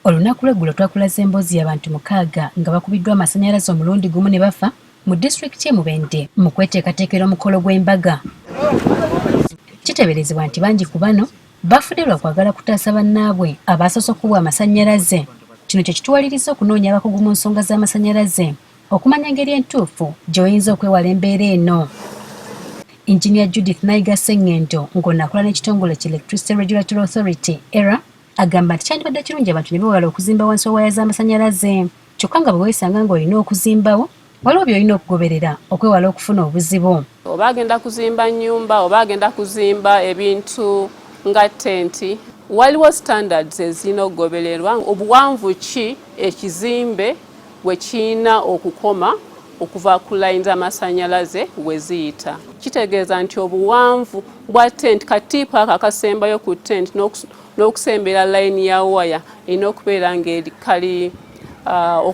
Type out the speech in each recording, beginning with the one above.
Olunaku lw'eggulo twakulaze emboozi y'abantu 6 nga bakubiddwa amasannyalaze omulundi gumu ne bafa mu disitulikiti Mubende mu kweteekateekera omukolo gw'embaga. Kiteeberezebwa nti bangi ku bano bafudde lwa kwagala kutaasa bannaabwe abasoose okubwa amasannyalaze. Kino kye kituwaliriza okunoonya abakugu mu nsonga z'amasannyalaze okumanya engeri entuufu gy'oyinza okwewala embeera eno. Engineer Judith Nayiga Sengendo ng'onakola n'ekitongole ki Electricity Regulatory Authority ERA agamba nti kyandibadde kirungi abantu ne bewala okuzimba wansi w'owaya z'amasannyalaze kyokka nga bwe weesanga ng'olina okuzimbawo waliwo by'olina okugoberera okwewala okufuna obuzibu. Oba agenda kuzimba nnyumba oba agenda kuzimba ebintu nga tenti, waliwo standards ezirina okugobererwa. Obuwanvu ki ekizimbe bwe kirina okukoma okuva ku layini z'amasannyalaze we ziyita. Kitegeeza nti obuwanvu bwa tenti katiipa ako akasembayo ku tenti n'okusembera layini ya waya erina okubeera ng'eri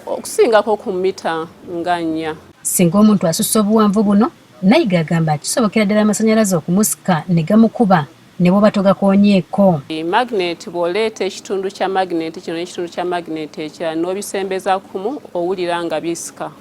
okusingako ku mita nga 4. Singa omuntu asussa obuwanvu buno, Nayiga agamba kisobokera ddala amasannyalaze okumusika ne gamukuba ne bw'oba togakoonyeeko. Magnet bw'oleeta ekitundu kya magnet kino n'ekitundu kya magnet ekirala n'obisembeza kumu owulira nga bisika.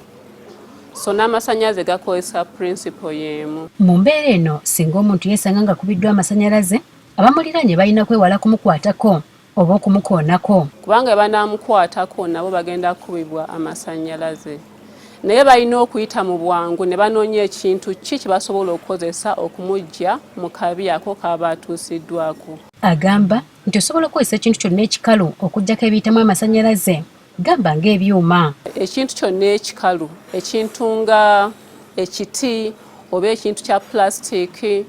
So n'amasannyalaze gakozesa principle y'emu. Mu mbeera eno singa omuntu yeesanga nga kubiddwa amasannyalaze, abamuliraanye balina kwewala kumukwatako oba okumukoonako. Kubanga banaamukwatako nabo bagenda kubibwa amasannyalaze. Naye balina okuyita mu bwangu ne banoonya ekintu ki kye basobola okukozesa okumuggya mu kabi ako kaba atuusiddwako. Agamba nti osobola okukozesa ekintu kyonna ekikalu okuggyako ebiyitamu amasannyalaze, gamba ng'ebyuma. Ekintu kyonna ekikalu, ekintu nga ekiti oba ekintu kya plastic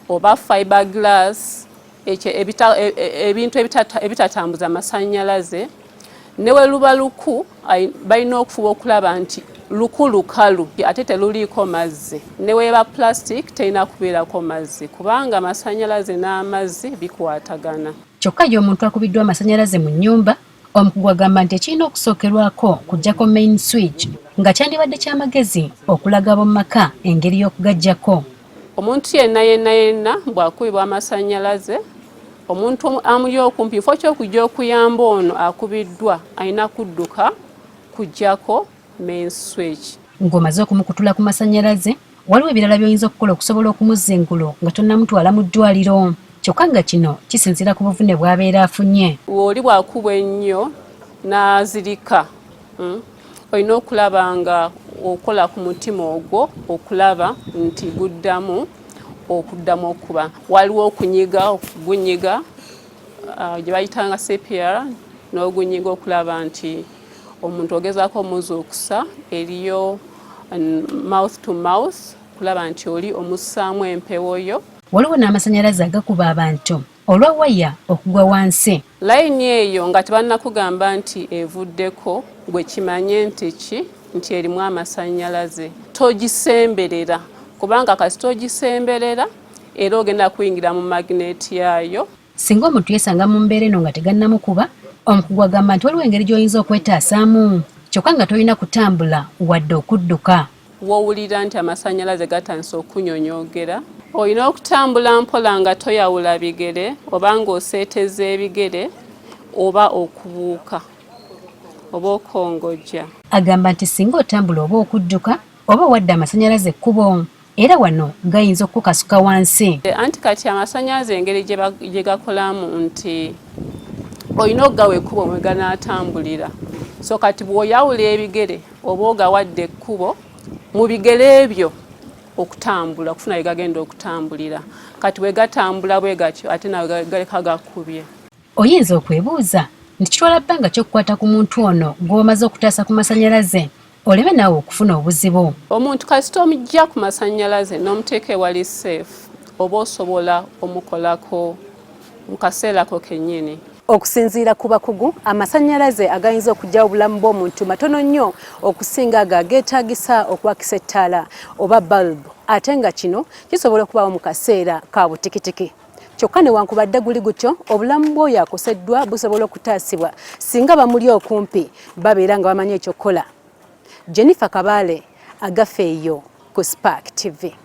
oba fiberglass, ebintu ebitatambuza amasannyalaze, ne we luba luku balina okufuba okulaba nti luku lukalu ate teluliiko mazzi. Ne weeba plastic terina kubeerako mazzi kubanga amasannyalaze n'amazzi bikwatagana. Kyokka y'omuntu akubiddwa amasannyalaze mu nnyumba, omukugu agamba nti ekirina okusookerwako kuggyako main switch nga kyandibadde ky'amagezi okulaga ab'omu maka engeri y'okugaggyako. Omuntu yenna bw'akubibwa amasannyalaze, omuntu amuli okumpi kifo ky'okujja okuyamba ono akubiddwa alina kudduka kuggyako main switch. Ng'omaze okumukutula ku masannyalaze, waliwo ebirala by'oyinza okukola okusobola okumuzza engulu nga tonnamutwala mu ddwaliro. Kyokka nga kino kisinziira ku buvune bw'abeera afunye. Oli bw'akubwa ennyo n'azirika, olina okulaba nga okola ku mutima ogwo okulaba nti guddamu okuba. Waliwo okunyiga gye bayita nga CPR, n'ogunyiga okulaba nti omuntu ogezaako omuzuukusa, eriyo mouth to mouth kulaba nti oli omussaamu empewo yo. Waliwo n'amasannyalaze agakuba abantu olwa waya okugwa wansi. Layini eyo nga tebannakugamba nti evuddeko, gwe kimanye nti erimu amasannyalaze. Togisemberera kubanga kasi togisemberera era ogenda kuyingira mu magnet yayo. Singa omuntu yeesanga mu mbeera eno nga tegannamukuba, omukugu agamba nti waliwo engeri gy'oyinza okwetaasaamu kyokka nga tolina kutambula wadde okudduka. W'owulira nti amasannyalaze gatandise okunyonyoogera, olina okutambula mpola nga toyawula bigere oba ng'oseeteza ebigere oba okubuuka oba okongojja. Agamba nti singa otambula oba okudduka oba wadde amasannyalaze ekkubo, era wano gayinza okukasuka wansi. Anti kati amasannyalaze engeri gye gakolamu nti olina okugawa ekkubo mwe ganaatambulira. So kati bw'oyawula ebigere oba ogawadde ekkubo, mu bigere ebyo okutambula okufuna bye gagenda okutambulira. Kati bwe gatambula bwe gatyo ate nawe galeka gakkubye. Oyinza okwebuuza nti kitwala bbanga ky'okukwata ku muntu ono gw'omaze okutaasa ku masannyalaze oleme naawe okufuna obuzibu. Omuntu kasita omugya ku masannyalaze n'omuteeka ewali safe, oba osobola omukolako mu kaseera ko kennyini. Okusinziira ku bakugu, amasannyalaze agayinza okuggyawo obulamu bw'omuntu matono nnyo okusinga ago ageetaagisa okwakisa ettaala oba bulb, ate nga kino kisobola okubawo mu kaseera ka butikitiki. Kyokka newankubadde guli gutyo, obulamu bw'oyo akoseddwa busobola okutaasibwa singa bamuli okumpi babeera nga bamanyi ekyokukola. Jennifer Kabale, Agafeeyo ku Spark TV.